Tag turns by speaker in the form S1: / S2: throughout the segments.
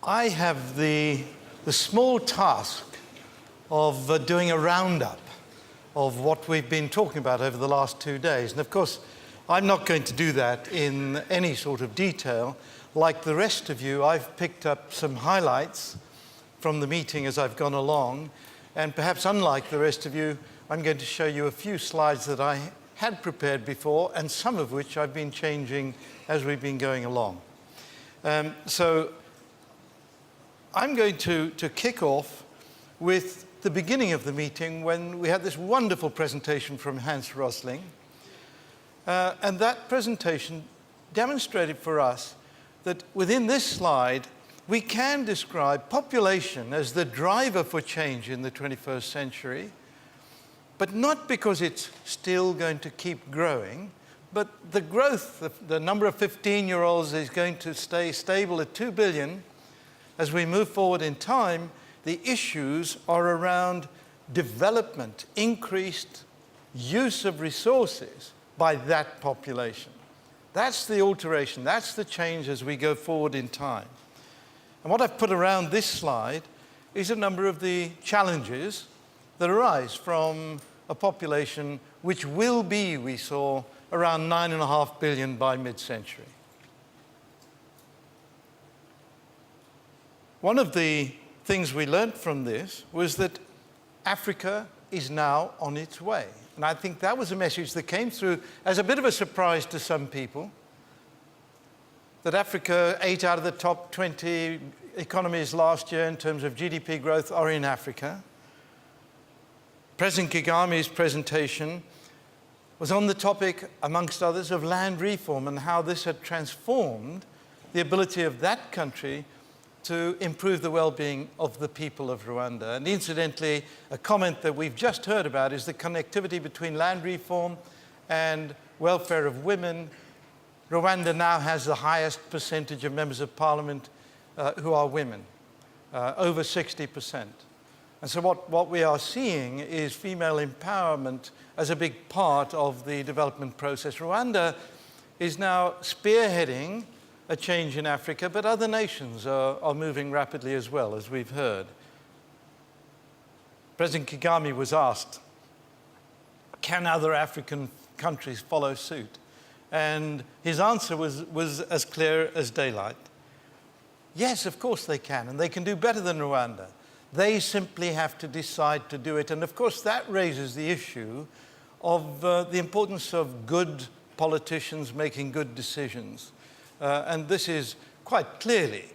S1: I have the small task of doing a roundup of what we've been talking about over the last 2 days. And of course, I'm not going to do that in any sort of detail. Like the rest of you, I've picked up some highlights from the meeting as I've gone along. And perhaps unlike the rest of you, I'm going to show you a few slides that I had prepared before, and some of which I've been changing as we've been going along. So I'm going to kick off with the beginning of the meeting when we had this wonderful presentation from Hans Rosling. And that presentation demonstrated for us that within this slide, we can describe population as the driver for change in the 21st century, but not because it's still going to keep growing, but the growth, the number of 15-year-olds is going to stay stable at 2 billion. As we move forward in time, the issues are around development, increased use of resources by that population. That's the alteration, that's the change as we go forward in time. And what I've put around this slide is a number of the challenges that arise from a population which will be, we saw, around 9.5 billion by mid-century. One of the things we learned from this was that Africa is now on its way. And I think that was a message that came through as a bit of a surprise to some people, that Africa, 8 out of the top 20 economies last year in terms of GDP growth are in Africa. President Kagame's presentation was on the topic, amongst others, of land reform and how this had transformed the ability of that country to improve the well-being of the people of Rwanda. And incidentally, a comment that we've just heard about is the connectivity between land reform and welfare of women. Rwanda now has the highest percentage of members of parliament who are women, over 60%. And so what we are seeing is female empowerment as a big part of the development process. Rwanda is now spearheading a change in Africa, but other nations are moving rapidly as well, as we've heard. President Kagame was asked, can other African countries follow suit? And his answer was as clear as daylight. Yes, of course they can, and they can do better than Rwanda. They simply have to decide to do it. And of course, that raises the issue of the importance of good politicians making good decisions. And this is quite clearly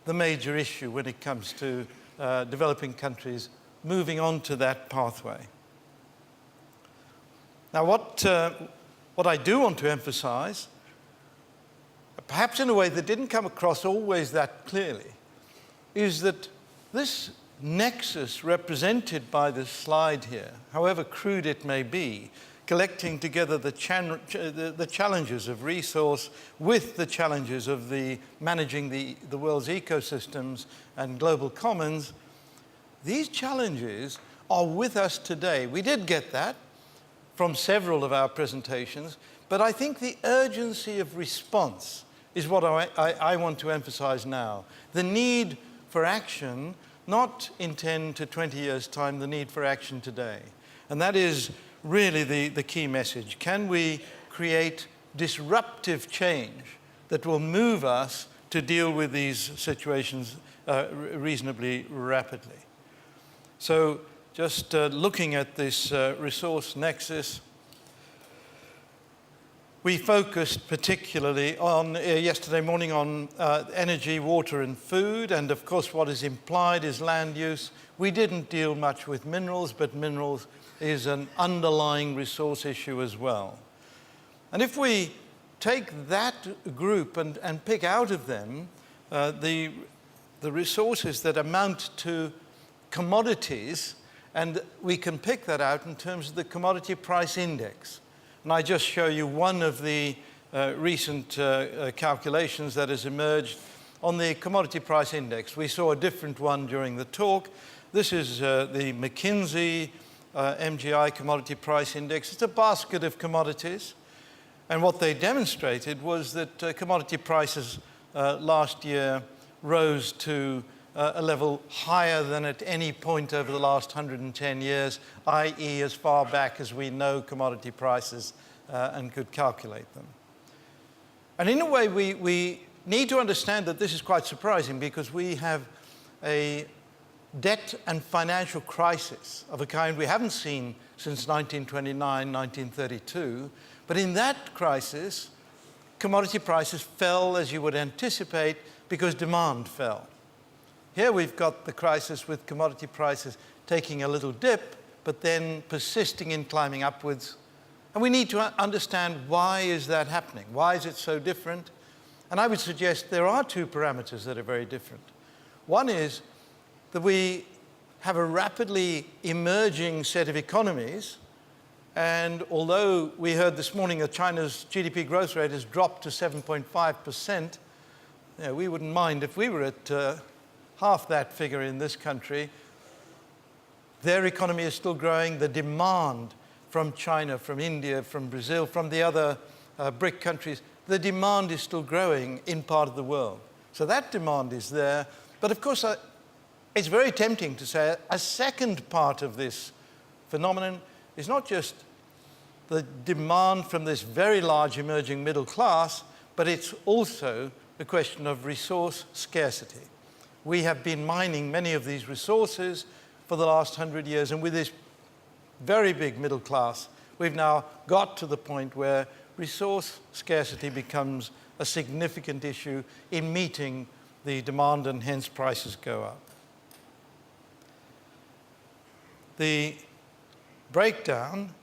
S1: the major issue when it comes to developing countries moving on to that pathway. Now, what I do want to emphasize, perhaps in a way that didn't come across always that clearly, is that this nexus represented by this slide here, however crude it may be, collecting together the challenges of resource with the challenges of managing the world's ecosystems and global commons, these challenges are with us today. We did get that from several of our presentations, but I think the urgency of response is what I want to emphasize now. The need for action, not in 10 to 20 years' time, the need for action today. And that is really the key message. Can we create disruptive change that will move us to deal with these situations reasonably rapidly? So just looking at this resource nexus, we focused particularly on, yesterday morning, on energy, water and food, and of course what is implied is land use. We didn't deal much with minerals, but minerals is an underlying resource issue as well. And if we take that group and pick out of them the resources that amount to commodities, and we can pick that out in terms of the commodity price index. And I just show you one of the recent calculations that has emerged on the commodity price index. We saw a different one during the talk. This is the McKinsey MGI commodity price index. It's a basket of commodities. And what they demonstrated was that commodity prices last year rose to a level higher than at any point over the last 110 years, i.e. as far back as we know commodity prices and could calculate them. And in a way, we need to understand that this is quite surprising because we have a debt and financial crisis of a kind we haven't seen since 1929, 1932. But in that crisis, commodity prices fell as you would anticipate because demand fell. Here we've got the crisis with commodity prices taking a little dip, but then persisting in climbing upwards. And we need to understand why is that happening? Why is it so different? And I would suggest there are two parameters that are very different. One is that we have a rapidly emerging set of economies, and although we heard this morning that China's GDP growth rate has dropped to 7.5%, we wouldn't mind if we were at half that figure in this country. Their economy is still growing. The demand from China, from India, from Brazil, from the other BRIC countries, the demand is still growing in part of the world. So that demand is there. But of course, it's very tempting to say a second part of this phenomenon is not just the demand from this very large emerging middle class, but it's also the question of resource scarcity. We have been mining many of these resources for the last 100 years, and with this very big middle class, we've now got to the point where resource scarcity becomes a significant issue in meeting the demand, and hence prices go up. The breakdown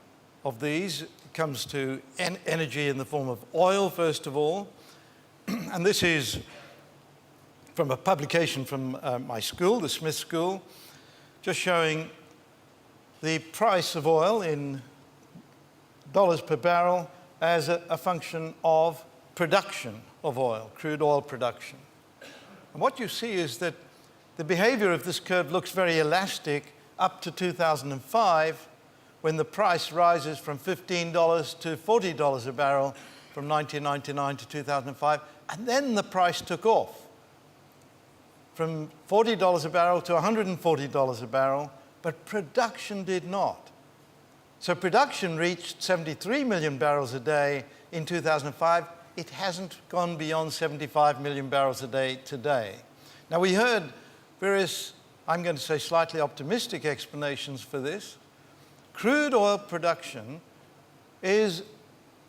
S1: of these comes to energy in the form of oil, first of all. And this is from a publication from my school, the Smith School, just showing the price of oil in dollars per barrel as a function of production of oil, crude oil production. And what you see is that the behavior of this curve looks very elastic up to 2005, when the price rises from $15 to $40 a barrel from 1999 to 2005, and then the price took off from $40 a barrel to $140 a barrel, but production did not. So production reached 73 million barrels a day in 2005. It hasn't gone beyond 75 million barrels a day today. Now, we heard various, I'm going to say slightly optimistic explanations for this. Crude oil production is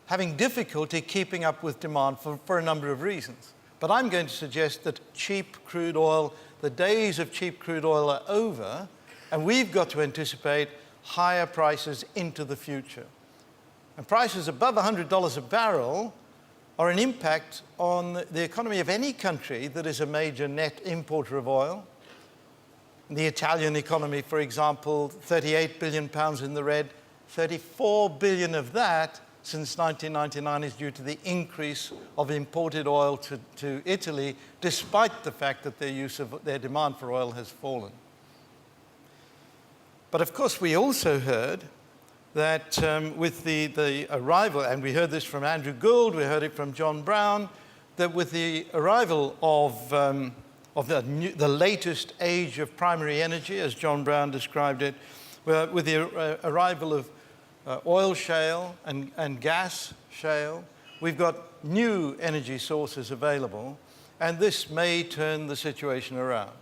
S1: having difficulty keeping up with demand for a number of reasons. But I'm going to suggest that cheap crude oil, the days of cheap crude oil are over, and we've got to anticipate higher prices into the future. And prices above $100 a barrel are an impact on the economy of any country that is a major net importer of oil. The Italian economy, for example, 38 billion pounds in the red, 34 billion of that since 1999 is due to the increase of imported oil to Italy, despite the fact that their demand for oil has fallen. But of course, we also heard that with the arrival, and we heard this from Andrew Gould, we heard it from John Brown, that with the arrival of the latest age of primary energy, as John Brown described it, with the arrival of oil shale and gas shale, we've got new energy sources available, and this may turn the situation around.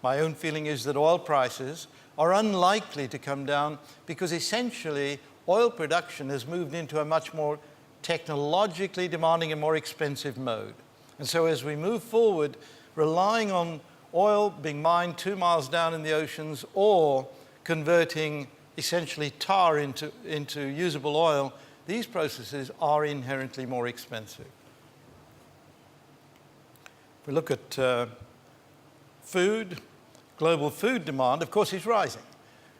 S1: My own feeling is that oil prices are unlikely to come down because essentially oil production has moved into a much more technologically demanding and more expensive mode. And so as we move forward, relying on oil being mined 2 miles down in the oceans or converting essentially tar into usable oil, these processes are inherently more expensive. If we look at food, global food demand, of course, is rising.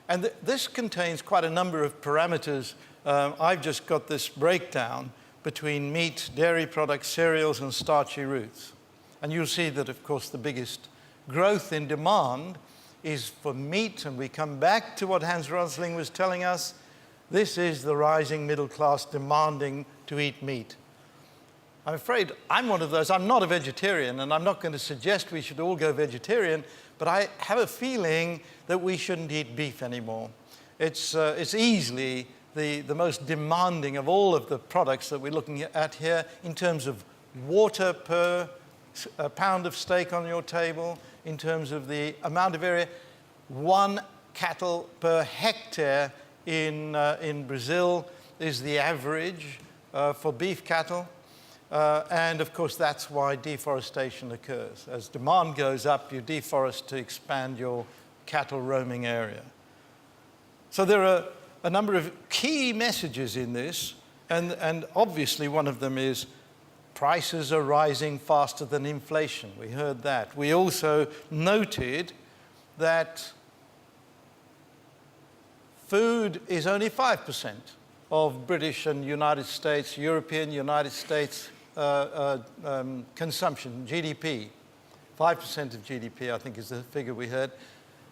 S1: And this contains quite a number of parameters. I've just got this breakdown between meat, dairy products, cereals, and starchy roots. And you'll see that, of course, the biggest growth in demand is for meat, and we come back to what Hans Rosling was telling us. This is the rising middle class demanding to eat meat. I'm afraid I'm one of those. I'm not a vegetarian, and I'm not going to suggest we should all go vegetarian, but I have a feeling that we shouldn't eat beef anymore. It's easily the most demanding of all of the products that we're looking at here in terms of water per pound of steak on your table, in terms of the amount of area. 1 cattle per hectare in Brazil is the average for beef cattle. And of course, that's why deforestation occurs. As demand goes up, you deforest to expand your cattle roaming area. So there are a number of key messages in this, and obviously one of them is prices are rising faster than inflation. We heard that. We also noted that food is only 5% of British and United States, European, United States consumption, GDP. 5% of GDP, I think, is the figure we heard.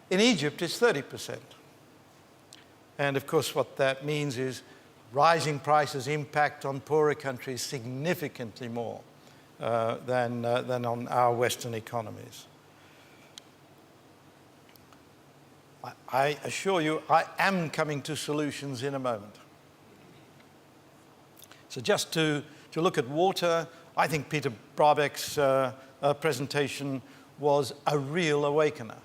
S1: In Egypt, it's 30%. And of course, what that means is rising prices impact on poorer countries significantly more than on our Western economies. I assure you, I am coming to solutions in a moment. So just to look at water, I think Peter Brabeck's presentation was a real awakener.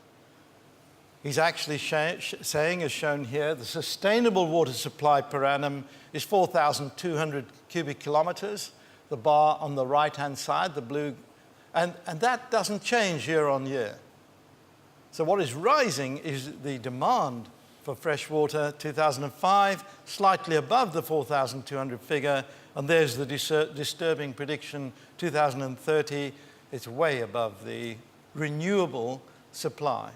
S1: He's actually saying, as shown here, the sustainable water supply per annum is 4,200 cubic kilometers, the bar on the right-hand side, the blue, and that doesn't change year on year. So what is rising is the demand for fresh water. 2005, slightly above the 4,200 figure, and there's the disturbing prediction, 2030, it's way above the renewable supply.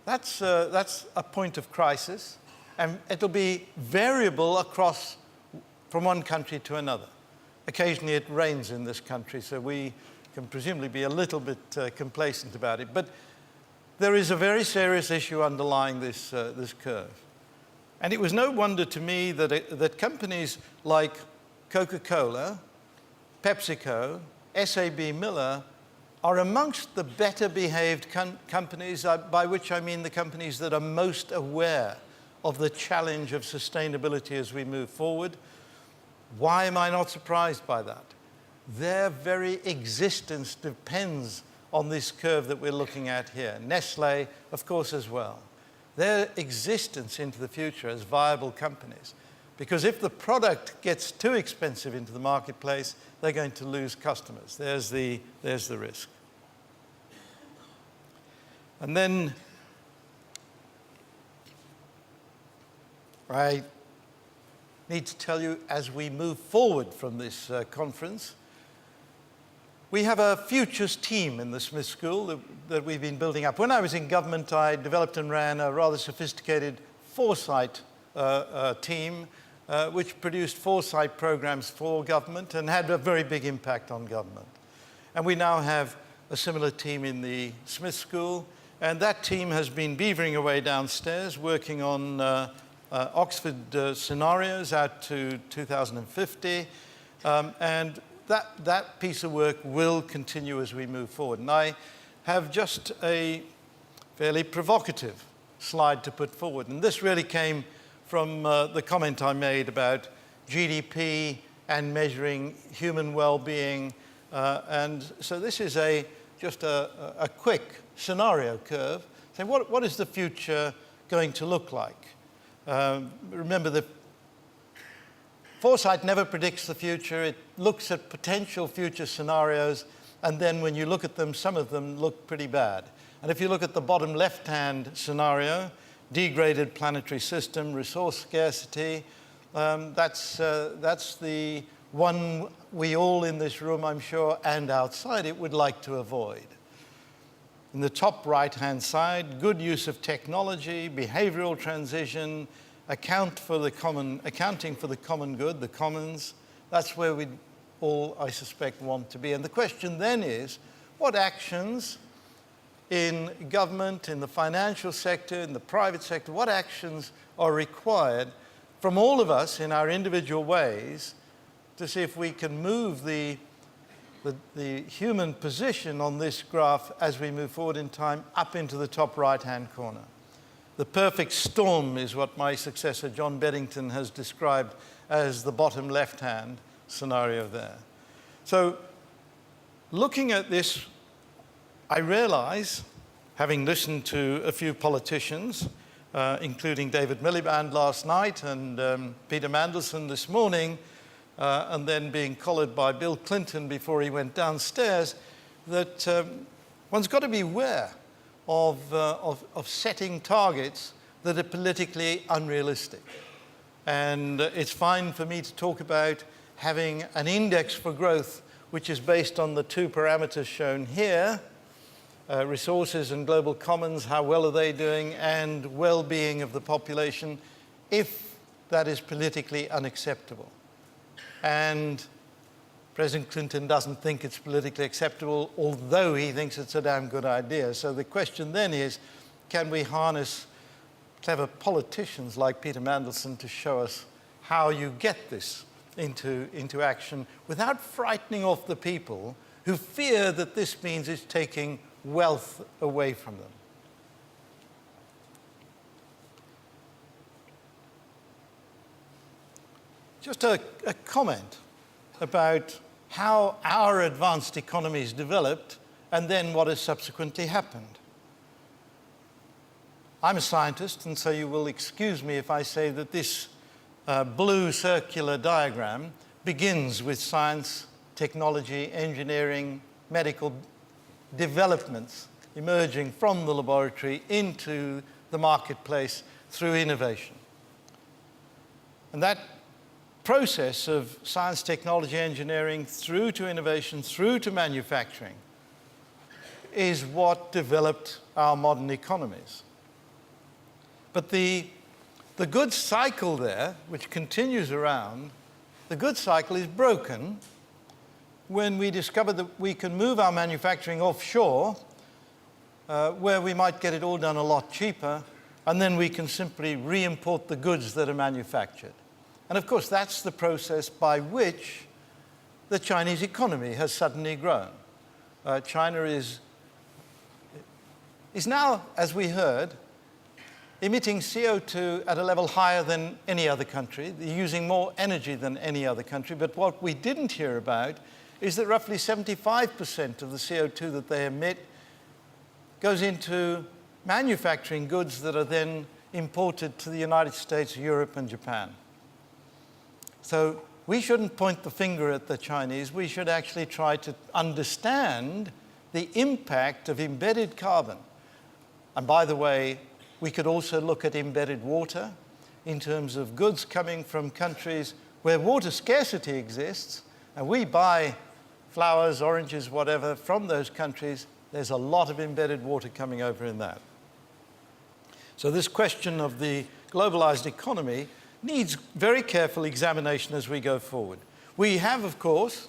S1: That's a point of crisis, and it'll be variable across from one country to another. Occasionally it rains in this country, so we can presumably be a little bit complacent about it. But there is a very serious issue underlying this curve. And it was no wonder to me that companies like Coca-Cola, PepsiCo, SAB Miller are amongst the better behaved companies, by which I mean the companies that are most aware of the challenge of sustainability as we move forward. Why am I not surprised by that? Their very existence depends on this curve that we're looking at here. Nestle, of course, as well. Their existence into the future as viable companies. Because if the product gets too expensive into the marketplace, they're going to lose customers. There's the risk. And then I need to tell you, as we move forward from this conference, we have a futures team in the Smith School that we've been building up. When I was in government, I developed and ran a rather sophisticated foresight team, which produced foresight programs for government and had a very big impact on government. And we now have a similar team in the Smith School, and that team has been beavering away downstairs, working on Oxford scenarios out to 2050, and that piece of work will continue as we move forward. And I have just a fairly provocative slide to put forward, and this really came from the comment I made about GDP and measuring human well-being. And so this is just a quick scenario curve, saying what is the future going to look like? Remember, the foresight never predicts the future. It looks at potential future scenarios, and then when you look at them, some of them look pretty bad. And if you look at the bottom left-hand scenario, degraded planetary system, resource scarcity, that's the one we all in this room, I'm sure, and outside it would like to avoid. In the top right-hand side, good use of technology, behavioral transition, accounting for the common good, the commons. That's where we all, I suspect, want to be. And the question then is, what actions in government, in the financial sector, in the private sector, what actions are required from all of us in our individual ways to see if we can move the the human position on this graph as we move forward in time up into the top right-hand corner. The perfect storm is what my successor, John Beddington, has described as the bottom left-hand scenario there. So looking at this, I realize, having listened to a few politicians, including David Miliband last night and Peter Mandelson this morning, and then being collared by Bill Clinton before he went downstairs, that one's got to be aware of setting targets that are politically unrealistic. And it's fine for me to talk about having an index for growth which is based on the two parameters shown here, resources and global commons, how well are they doing, and well-being of the population, if that is politically unacceptable. And President Clinton doesn't think it's politically acceptable, although he thinks it's a damn good idea. So the question then is, can we harness clever politicians like Peter Mandelson to show us how you get this into action without frightening off the people who fear that this means it's taking wealth away from them? Just a comment about how our advanced economies developed and then what has subsequently happened. I'm a scientist, and so you will excuse me if I say that this blue circular diagram begins with science, technology, engineering, medical developments emerging from the laboratory into the marketplace through innovation. And that process of science, technology, engineering, through to innovation, through to manufacturing, is what developed our modern economies. But the goods cycle there, which continues around, the goods cycle is broken when we discover that we can move our manufacturing offshore, where we might get it all done a lot cheaper, and then we can simply re-import the goods that are manufactured. And of course, that's the process by which the Chinese economy has suddenly grown. China is now, as we heard, emitting CO2 at a level higher than any other country. They're using more energy than any other country. But what we didn't hear about is that roughly 75% of the CO2 that they emit goes into manufacturing goods that are then imported to the United States, Europe, and Japan. So we shouldn't point the finger at the Chinese. We should actually try to understand the impact of embedded carbon. And by the way, we could also look at embedded water in terms of goods coming from countries where water scarcity exists, and we buy flowers, oranges, whatever, from those countries. There's a lot of embedded water coming over in that. So this question of the globalized economy needs very careful examination as we go forward. We have, of course,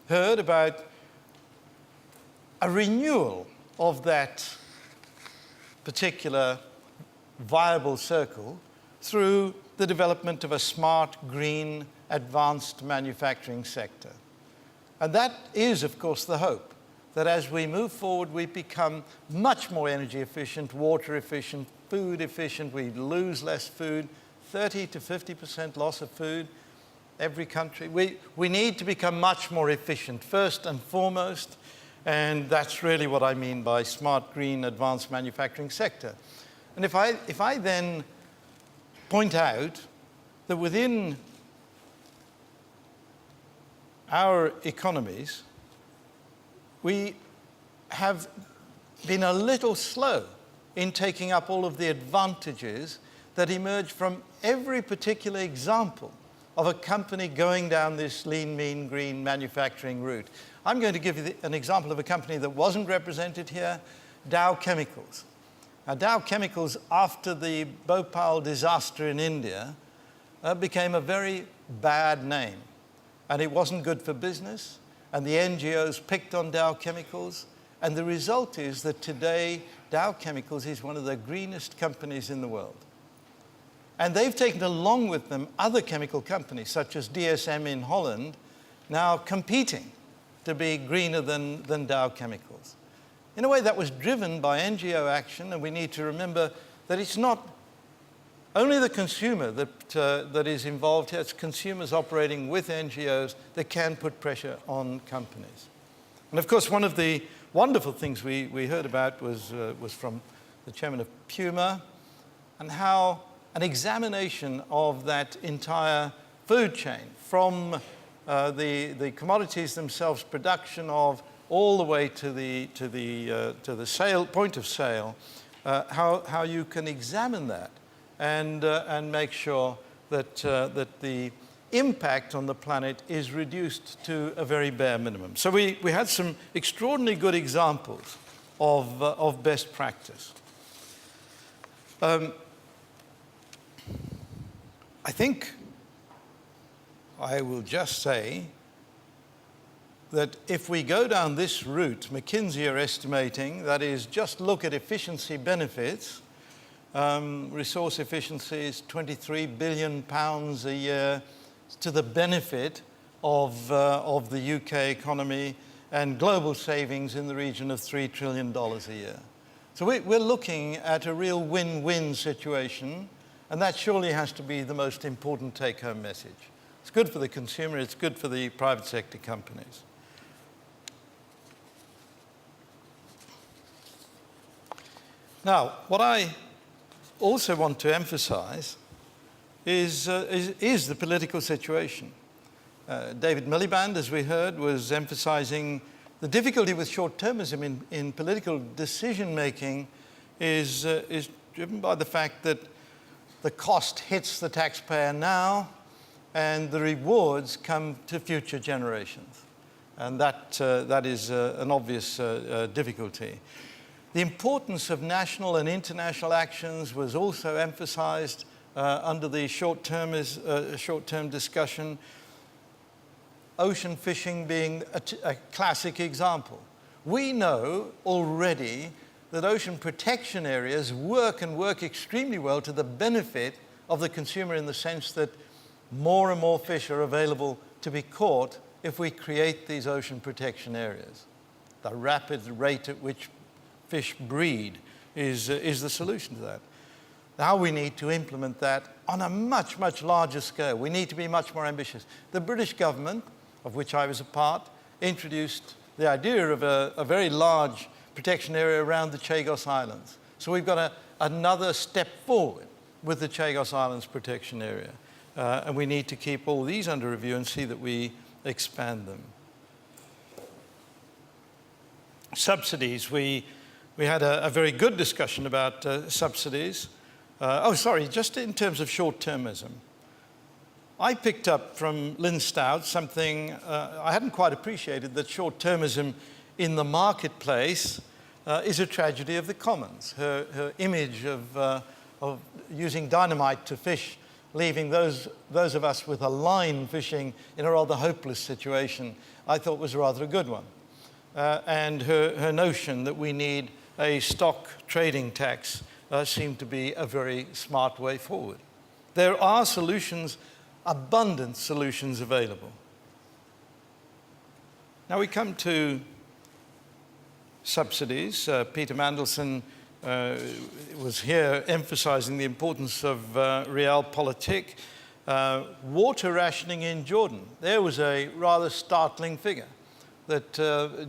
S1: heard about a renewal of that particular viable circle through the development of a smart, green, advanced manufacturing sector. And that is, of course, the hope, that as we move forward, we become much more energy efficient, water efficient, food efficient, we lose less food, 30 to 50% loss of food, every country. We need to become much more efficient, first and foremost, and that's really what I mean by smart, green, advanced manufacturing sector. And if I then point out that within our economies, we have been a little slow in taking up all of the advantages that emerge from every particular example of a company going down this lean, mean, green manufacturing route. I'm going to give you an example of a company that wasn't represented here, Dow Chemicals. Now, Dow Chemicals, after the Bhopal disaster in India, became a very bad name. And it wasn't good for business, and the NGOs picked on Dow Chemicals, and the result is that today Dow Chemicals is one of the greenest companies in the world. And they've taken along with them other chemical companies, such as DSM in Holland, now competing to be greener than Dow Chemicals. In a way, that was driven by NGO action, and we need to remember that it's not only the consumer that is involved here. It's consumers operating with NGOs that can put pressure on companies. And of course, one of the wonderful things we heard about was from the chairman of Puma, and how an examination of that entire food chain, from the commodities themselves, production of, all the way to the point of sale, how you can examine that and make sure that the impact on the planet is reduced to a very bare minimum. So we had some extraordinarily good examples of best practice. I think I will just say that if we go down this route, McKinsey are estimating, that is, just look at efficiency benefits, resource efficiency is £23 billion a year to the benefit of the UK economy, and global savings in the region of $3 trillion a year. So we're looking at a real win-win situation, and that surely has to be the most important take-home message. It's good for the consumer, it's good for the private sector companies. Now, what I also want to emphasize is the political situation. David Miliband, as we heard, was emphasizing the difficulty with short-termism in political decision-making is driven by the fact that the cost hits the taxpayer now and the rewards come to future generations. And that is an obvious difficulty. The importance of national and international actions was also emphasized under the short-term discussion. Ocean fishing being a classic example. We know already that ocean protection areas work extremely well to the benefit of the consumer, in the sense that more and more fish are available to be caught if we create these ocean protection areas. The rapid rate at which fish breed is the solution to that. Now we need to implement that on a much, much larger scale. We need to be much more ambitious. The British government, of which I was a part, introduced the idea of a very large protection area around the Chagos Islands. So we've got another step forward with the Chagos Islands protection area. And we need to keep all these under review and see that we expand them. Subsidies. We had a very good discussion about subsidies. Just in terms of short-termism. I picked up from Lynn Stout something I hadn't quite appreciated, that short-termism in the marketplace is a tragedy of the commons. Her image of using dynamite to fish, leaving those of us with a line fishing in a rather hopeless situation, I thought was rather a good one. And her notion that we need a stock trading tax seemed to be a very smart way forward. There are solutions, abundant solutions available. Now we come to subsidies. Peter Mandelson was here emphasizing the importance of realpolitik. Water rationing in Jordan. There was a rather startling figure that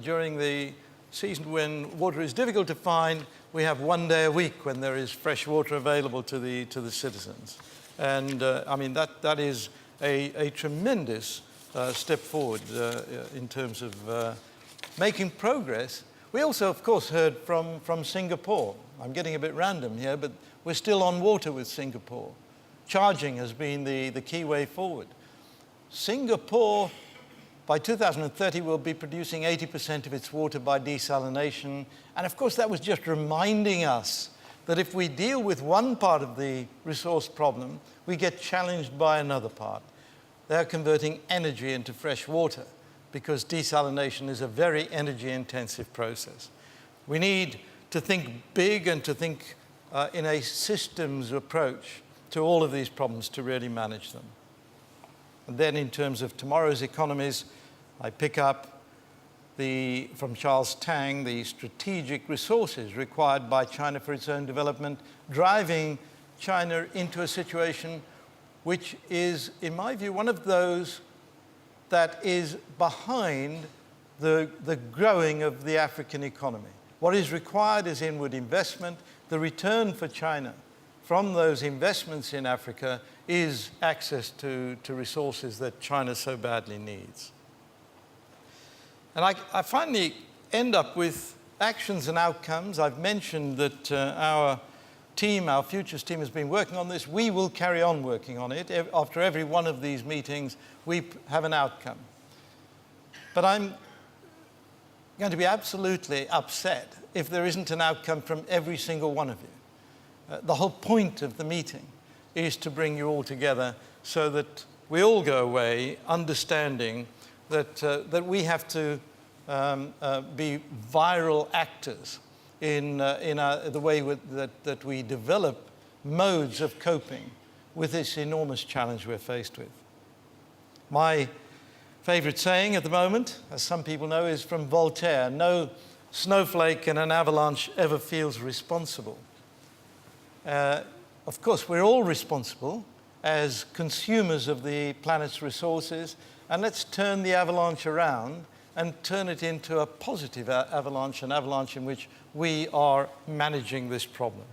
S1: during the season when water is difficult to find, we have 1 day a week when there is fresh water available to the citizens. And I mean, that is a tremendous step forward in terms of making progress. We also, of course, heard from Singapore. I'm getting a bit random here, but we're still on water with Singapore. Charging has been the key way forward. Singapore, by 2030, will be producing 80% of its water by desalination. And of course, that was just reminding us that if we deal with one part of the resource problem, we get challenged by another part. They're converting energy into fresh water because desalination is a very energy-intensive process. We need to think big and to think in a systems approach to all of these problems to really manage them. And then in terms of tomorrow's economies, I pick up from Charles Tang, the strategic resources required by China for its own development, driving China into a situation which is, in my view, one of those that is behind the growing of the African economy. What is required is inward investment. The return for China from those investments in Africa is access to resources that China so badly needs. And I finally end up with actions and outcomes. I've mentioned that our team, our futures team, has been working on this. We will carry on working on it. After every one of these meetings, we have an outcome. But I'm going to be absolutely upset if there isn't an outcome from every single one of you. The whole point of the meeting is to bring you all together so that we all go away understanding that we have to be viral actors in the way that we develop modes of coping with this enormous challenge we're faced with. My favorite saying at the moment, as some people know, is from Voltaire: "No snowflake in an avalanche ever feels responsible." Of course, we're all responsible as consumers of the planet's resources, and let's turn the avalanche around and turn it into a positive avalanche, an avalanche in which we are managing this problem.